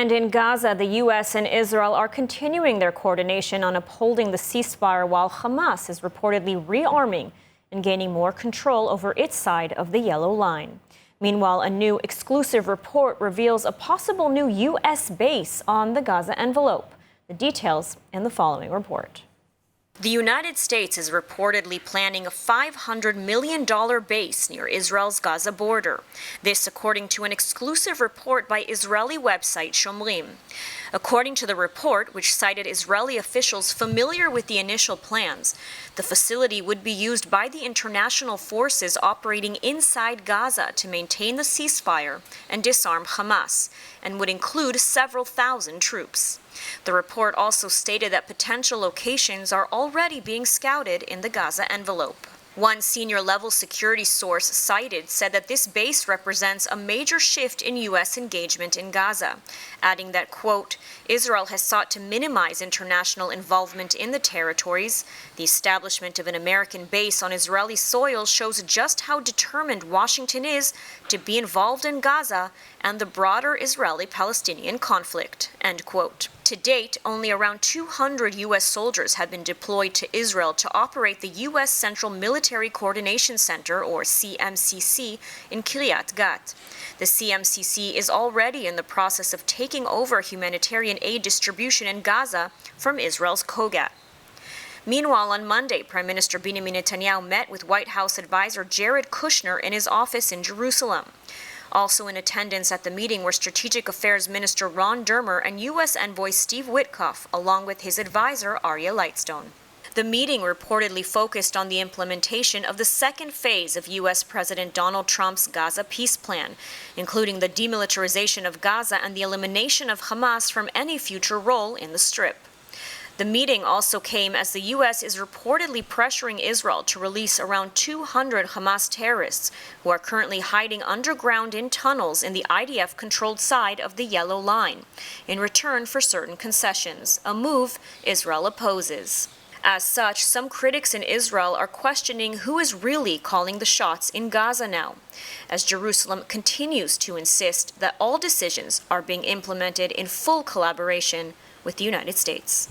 And in Gaza, the U.S. and Israel are continuing their coordination on upholding the ceasefire while Hamas is reportedly rearming and gaining more control over its side of the Yellow Line. Meanwhile, a new exclusive report reveals a possible new U.S. base on the Gaza envelope. The details in the following report. The United States is reportedly planning a $500 million base near Israel's Gaza border. This according to an exclusive report by Israeli website Shomrim. According to the report, which cited Israeli officials familiar with the initial plans, the facility would be used by the international forces operating inside Gaza to maintain the ceasefire and disarm Hamas, and would include several thousand troops. The report also stated that potential locations are already being scouted in the Gaza envelope. One senior-level security source cited said that this base represents a major shift in U.S. engagement in Gaza, adding that, quote, Israel has sought to minimize international involvement in the territories. The establishment of an American base on Israeli soil shows just how determined Washington is to be involved in Gaza and the broader Israeli-Palestinian conflict, end quote. To date, only around 200 U.S. soldiers have been deployed to Israel to operate the U.S. Central Military Coordination Center, or CMCC, in Kiryat Gat. The CMCC is already in the process of taking over humanitarian aid distribution in Gaza from Israel's Kogat. Meanwhile, on Monday, Prime Minister Benjamin Netanyahu met with White House advisor Jared Kushner in his office in Jerusalem. Also in attendance at the meeting were Strategic Affairs Minister Ron Dermer and U.S. Envoy Steve Witkoff, along with his advisor Arya Lightstone. The meeting reportedly focused on the implementation of the second phase of U.S. President Donald Trump's Gaza peace plan, including the demilitarization of Gaza and the elimination of Hamas from any future role in the Strip. The meeting also came as the U.S. is reportedly pressuring Israel to release around 200 Hamas terrorists who are currently hiding underground in tunnels in the IDF-controlled side of the Yellow Line, in return for certain concessions, a move Israel opposes. As such, some critics in Israel are questioning who is really calling the shots in Gaza now, as Jerusalem continues to insist that all decisions are being implemented in full collaboration with the United States.